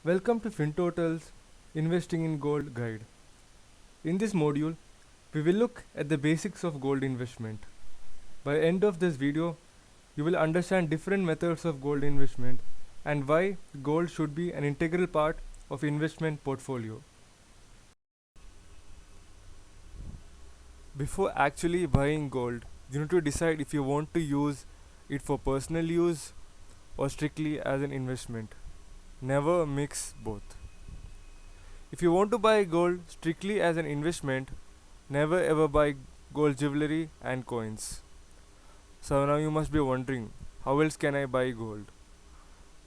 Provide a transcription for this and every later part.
Welcome to FinTotal's Investing in Gold Guide. In this module, we will look at the basics of gold investment. By the end of this video, you will understand different methods of gold investment and why gold should be an integral part of investment portfolio. Before actually buying gold, you need to decide if you want to use it for personal use or strictly as an investment. Never mix both. If you want to buy gold strictly as an investment, never ever buy gold jewelry and coins. So now you must be wondering, how else can I buy gold?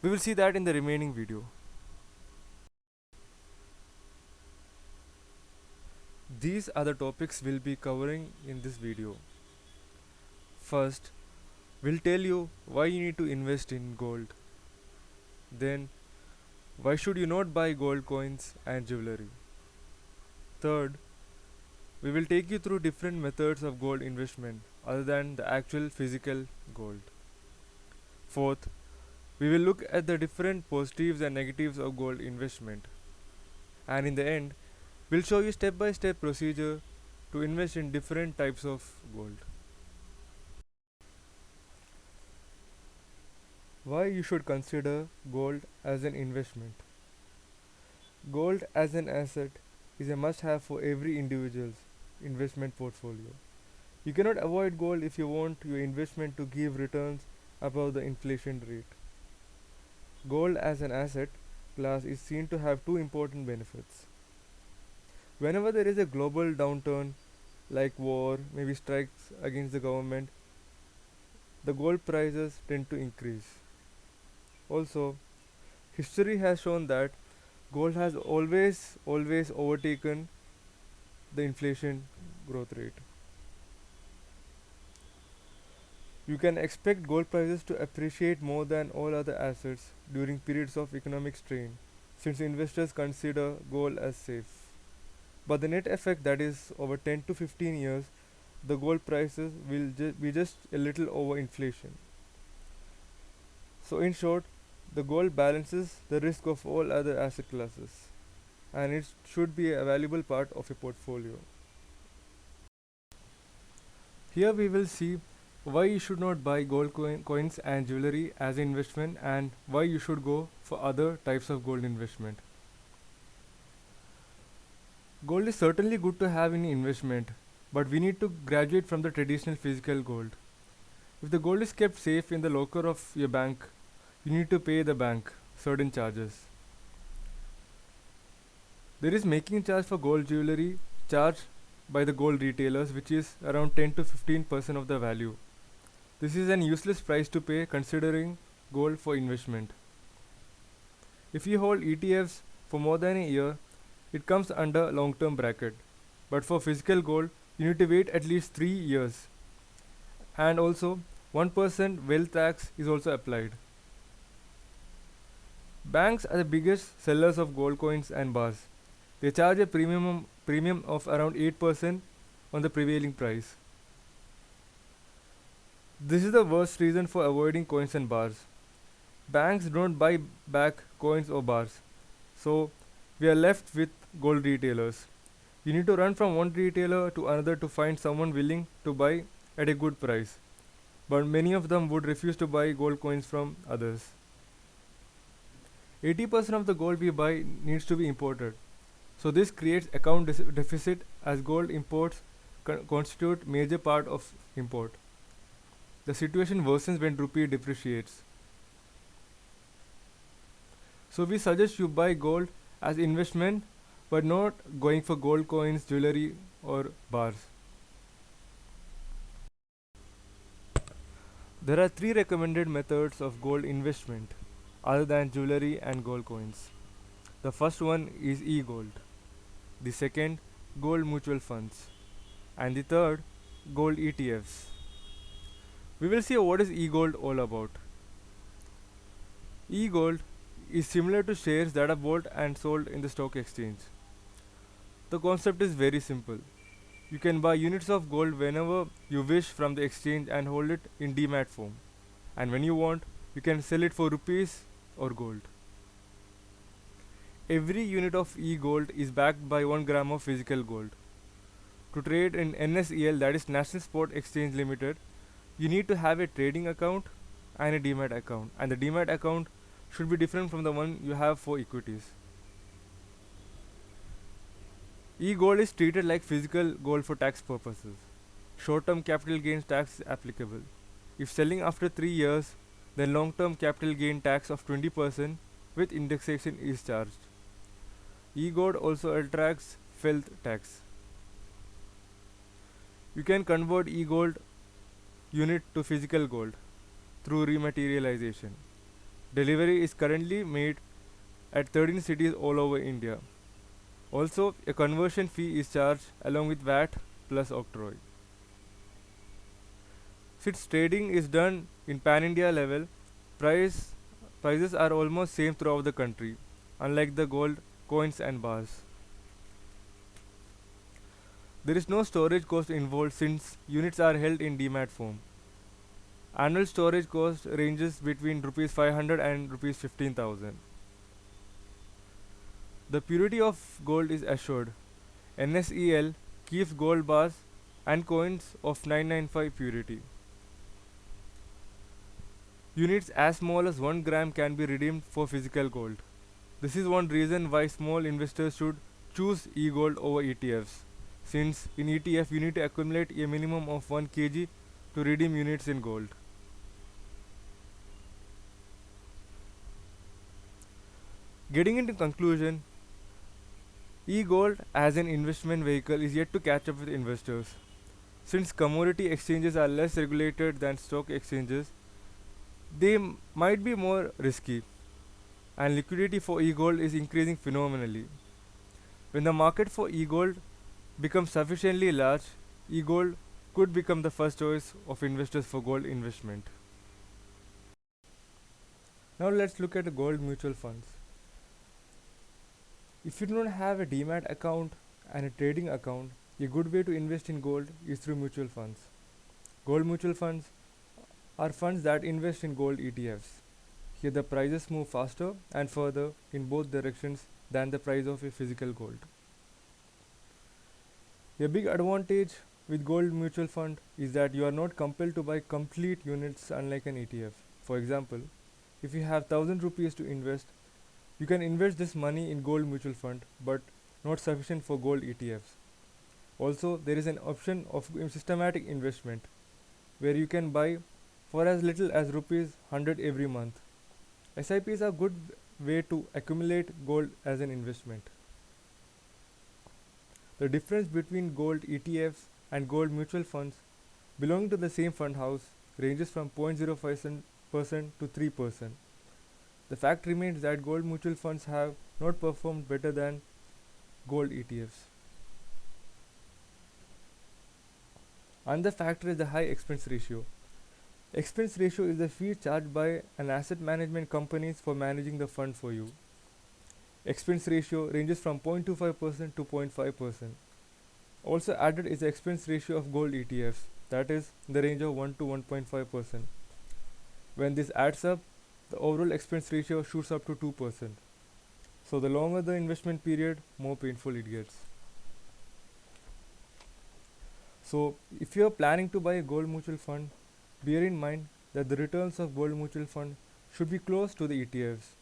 We will see that in the remaining video. These are the topics we'll be covering in this video. First, we'll tell you why you need to invest in gold. Then, why should you not buy gold coins and jewelry? Third, we will take you through different methods of gold investment other than the actual physical gold. Fourth, we will look at the different positives and negatives of gold investment. And in the end, we'll show you step by step procedure to invest in different types of gold. Why you should consider gold as an investment. Gold as an asset is a must have for every individual's investment portfolio. You cannot avoid gold if you want your investment to give returns above the inflation rate. Gold as an asset class is seen to have two important benefits. Whenever there is a global downturn like war, maybe strikes against the government, the gold prices tend to increase. Also, history has shown that gold has always overtaken the inflation growth rate. You can expect gold prices to appreciate more than all other assets during periods of economic strain, since investors consider gold as safe. But the net effect, that is over 10 to 15 years, the gold prices will be just a little over inflation. So in short, the gold balances the risk of all other asset classes, and it should be a valuable part of a portfolio. Here we will see why you should not buy gold coins and jewelry as an investment, and why you should go for other types of gold investment. Gold is certainly good to have in investment, but we need to graduate from the traditional physical gold. If the gold is kept safe in the locker of your bank, you need to pay the bank certain charges. There is making charge for gold jewelry charged by the gold retailers, which is around 10 to 15% of the value. This is an useless price to pay considering gold for investment. If you hold ETFs for more than a year, it comes under long term bracket. But for physical gold, you need to wait at least 3 years. And also, 1% wealth tax is also applied. Banks are the biggest sellers of gold coins and bars. They charge a premium of around 8% on the prevailing price. This is the worst reason for avoiding coins and bars. Banks don't buy back coins or bars, so we are left with gold retailers. You need to run from one retailer to another to find someone willing to buy at a good price, but many of them would refuse to buy gold coins from others. 80% of the gold we buy needs to be imported, so this creates account deficit as gold imports constitute major part of import. The situation worsens when rupee depreciates. So we suggest you buy gold as investment, but not going for gold coins, jewelry or bars. There are three recommended methods of gold investment other than jewelry and gold coins. The first one is e-gold. The second, gold mutual funds. And the third, gold ETFs. We will see what is e-gold all about. E-gold is similar to shares that are bought and sold in the stock exchange. The concept is very simple. You can buy units of gold whenever you wish from the exchange and hold it in demat form. And when you want, you can sell it for rupees or gold. Every unit of e-gold is backed by 1 gram of physical gold. To trade in NSEL, that is National Sport Exchange Limited, you need to have a trading account and a demat account, and the demat account should be different from the one you have for equities. E-gold is treated like physical gold for tax purposes. Short-term capital gains tax is applicable. If selling after 3 years, then long-term capital gain tax of 20% with indexation is charged. E-gold also attracts wealth tax. You can convert e-gold unit to physical gold through rematerialization. Delivery is currently made at 13 cities all over India. Also, a conversion fee is charged along with VAT plus octroi. Since trading is done in pan-India level, prices are almost same throughout the country, unlike the gold coins and bars. There is no storage cost involved since units are held in demat form. Annual storage cost ranges between rupees 500 and rupees 15,000. The purity of gold is assured. NSEL keeps gold bars and coins of 995 purity. Units as small as 1 gram can be redeemed for physical gold. This is one reason why small investors should choose e-gold over ETFs, since in ETF you need to accumulate a minimum of 1 kg to redeem units in gold. Getting into conclusion, e-gold as an investment vehicle is yet to catch up with investors. Since commodity exchanges are less regulated than stock exchanges, they might be more risky, and liquidity for e-gold is increasing phenomenally. When the market for e-gold becomes sufficiently large, e-gold could become the first choice of investors for gold investment. Now let's look at gold mutual funds. If you don't have a demat account and a trading account, a good way to invest in gold is through mutual funds. Gold mutual funds are funds that invest in gold ETFs. Here the prices move faster and further in both directions than the price of a physical gold. A big advantage with gold mutual fund is that you are not compelled to buy complete units unlike an ETF. For example, if you have 1000 rupees to invest, you can invest this money in gold mutual fund but not sufficient for gold ETFs. Also, there is an option of systematic investment where you can buy for as little as rupees 100 every month. SIPs are a good way to accumulate gold as an investment. The difference between gold ETFs and gold mutual funds belonging to the same fund house ranges from 0.05% to 3%. The fact remains that gold mutual funds have not performed better than gold ETFs. Another factor is the high expense ratio. Expense ratio is the fee charged by an asset management companies for managing the fund for you. Expense ratio ranges from 0.25% to 0.5%. Also added is the expense ratio of gold ETFs, that is in the range of 1 to 1.5%. When this adds up, the overall expense ratio shoots up to 2%. So the longer the investment period, more painful it gets. So if you are planning to buy a gold mutual fund, bear in mind that the returns of gold mutual fund should be close to the ETFs.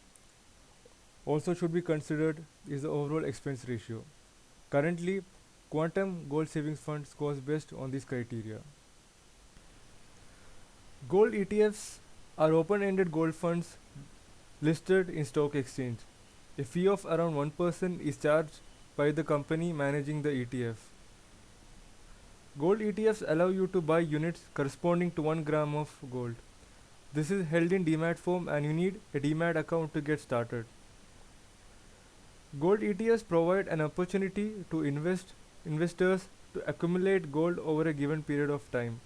Also should be considered is the overall expense ratio. Currently, Quantum Gold Savings Fund scores best on these criteria. Gold ETFs are open-ended gold funds listed in stock exchange. A fee of around 1% is charged by the company managing the ETF. Gold ETFs allow you to buy units corresponding to 1 gram of gold. This is held in demat form and you need a demat account to get started. Gold ETFs provide an opportunity to investors to accumulate gold over a given period of time.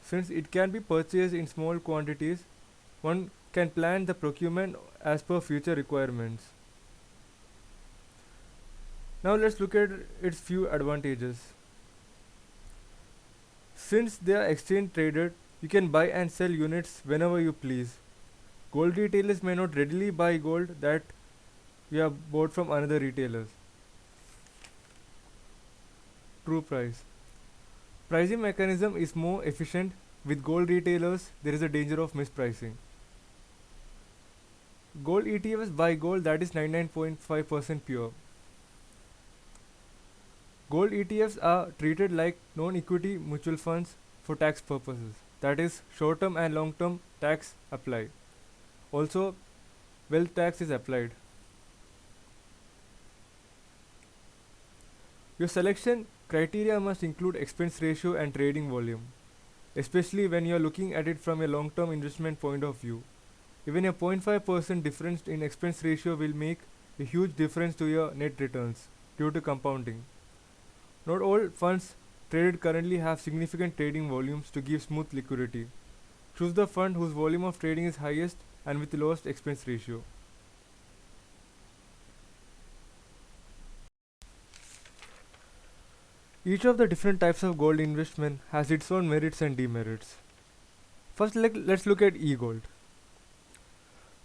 Since it can be purchased in small quantities, one can plan the procurement as per future requirements. Now let's look at its few advantages. Since they are exchange traded, you can buy and sell units whenever you please. Gold retailers may not readily buy gold that you have bought from another retailers. True price. Pricing mechanism is more efficient. With gold retailers, there is a danger of mispricing. Gold ETFs buy gold that is 99.5% pure. Gold ETFs are treated like non-equity mutual funds for tax purposes. That is, short-term and long-term tax apply. Also, wealth tax is applied. Your selection criteria must include expense ratio and trading volume, especially when you are looking at it from a long-term investment point of view. Even a 0.5% difference in expense ratio will make a huge difference to your net returns due to compounding. Not all funds traded currently have significant trading volumes to give smooth liquidity. Choose the fund whose volume of trading is highest and with the lowest expense ratio. Each of the different types of gold investment has its own merits and demerits. First, let's look at e-gold.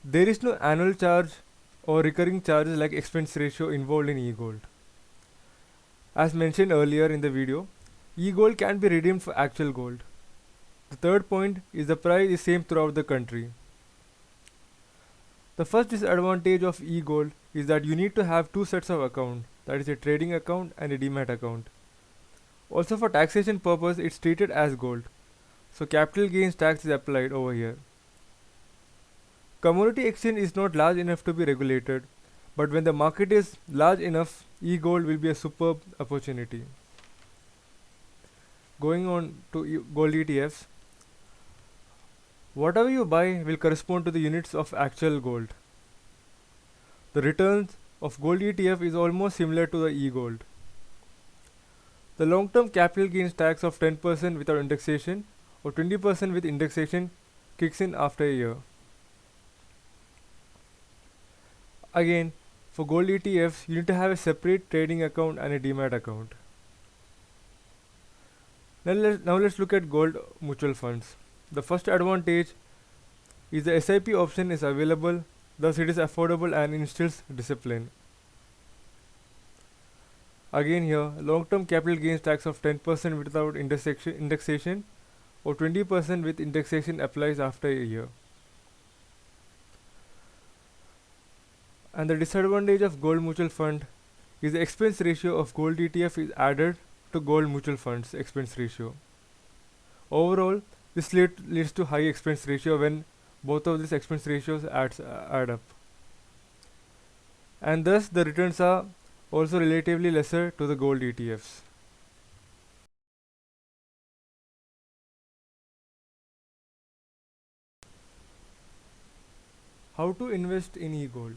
There is no annual charge or recurring charges like expense ratio involved in e-gold. As mentioned earlier in the video, e-gold can be redeemed for actual gold. The third point is the price is same throughout the country. The first disadvantage of e-gold is that you need to have two sets of account, that is a trading account and a demat account. Also for taxation purpose it's treated as gold, so capital gains tax is applied over here. Commodity exchange is not large enough to be regulated, but when the market is large enough, e-gold will be a superb opportunity. Going on to gold ETFs, whatever you buy will correspond to the units of actual gold. The returns of gold ETF is almost similar to the e-gold. The long-term capital gains tax of 10% without indexation or 20% with indexation kicks in after a year. Again, for gold ETFs, you need to have a separate trading account and a demat account. Now let's look at gold mutual funds. The first advantage is the SIP option is available, thus it is affordable and instills discipline. Again here, long-term capital gains tax of 10% without indexation or 20% with indexation applies after a year. And the disadvantage of gold mutual fund is the expense ratio of gold ETF is added to gold mutual funds expense ratio. Overall, this leads to high expense ratio when both of these expense ratios add up. And thus the returns are also relatively lesser to the gold ETFs. How to invest in e-gold?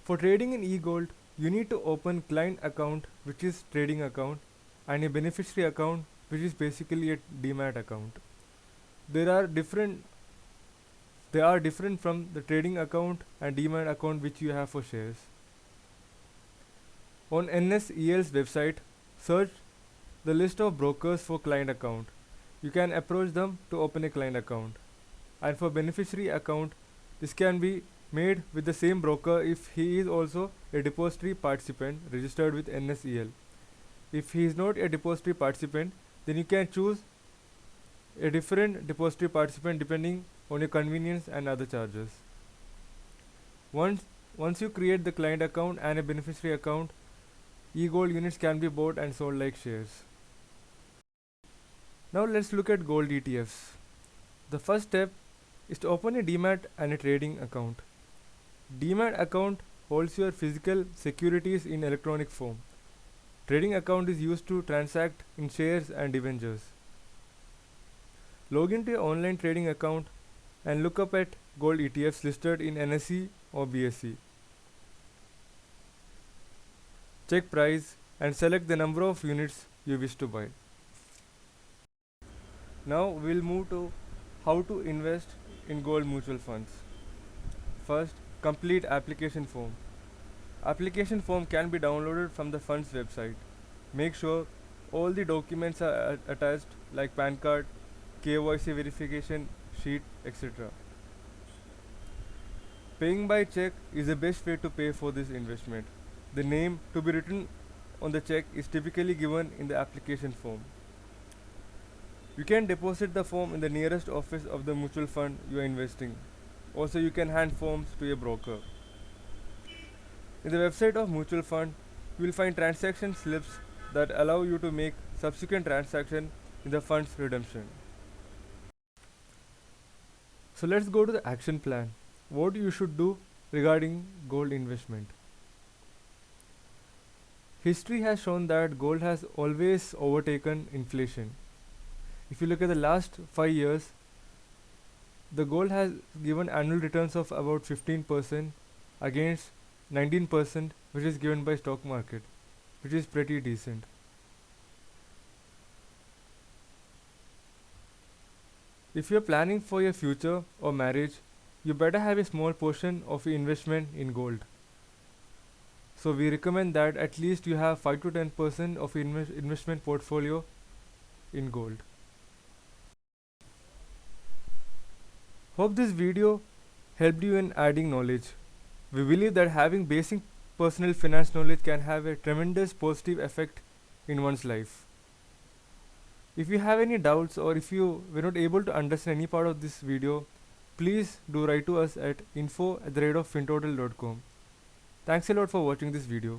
For trading in e-gold, you need to open client account, which is trading account, and a beneficiary account, which is basically a demat account. They are different from the trading account and demat account which you have for shares. On NSEL's website, search the list of brokers for client account. You can approach them to open a client account. And for beneficiary account, this can be made with the same broker if he is also a depository participant registered with NSEL. If he is not a depository participant, then you can choose a different depository participant depending on your convenience and other charges. Once you create the client account and a beneficiary account, e-gold units can be bought and sold like shares. Now let's look at gold ETFs. The first step is to open a demat and a trading account. Demat account holds your physical securities in electronic form. Trading account is used to transact in shares and debentures. Log into your online trading account and look up at gold ETFs listed in NSE or BSE. Check price and select the number of units you wish to buy. Now we'll move to how to invest in gold mutual funds. First, complete application form. Application form can be downloaded from the fund's website. Make sure all the documents are attached like PAN card, KYC verification sheet, etc. Paying by check is the best way to pay for this investment. The name to be written on the check is typically given in the application form. You can deposit the form in the nearest office of the mutual fund you are investing. Also, you can hand forms to a broker. In the website of mutual fund, you will find transaction slips that allow you to make subsequent transaction in the fund's redemption. So let's go to the action plan. What you should do regarding gold investment. History has shown that gold has always overtaken inflation. If you look at the last 5 years, the gold has given annual returns of about 15% against 19% which is given by stock market, which is pretty decent. If you are planning for your future or marriage, you better have a small portion of your investment in gold. So we recommend that at least you have 5 to 10% of your investment portfolio in gold. Hope this video helped you in adding knowledge. We believe that having basic personal finance knowledge can have a tremendous positive effect in one's life. If you have any doubts or if you were not able to understand any part of this video, please do write to us at info@fintotal.com. Thanks a lot for watching this video.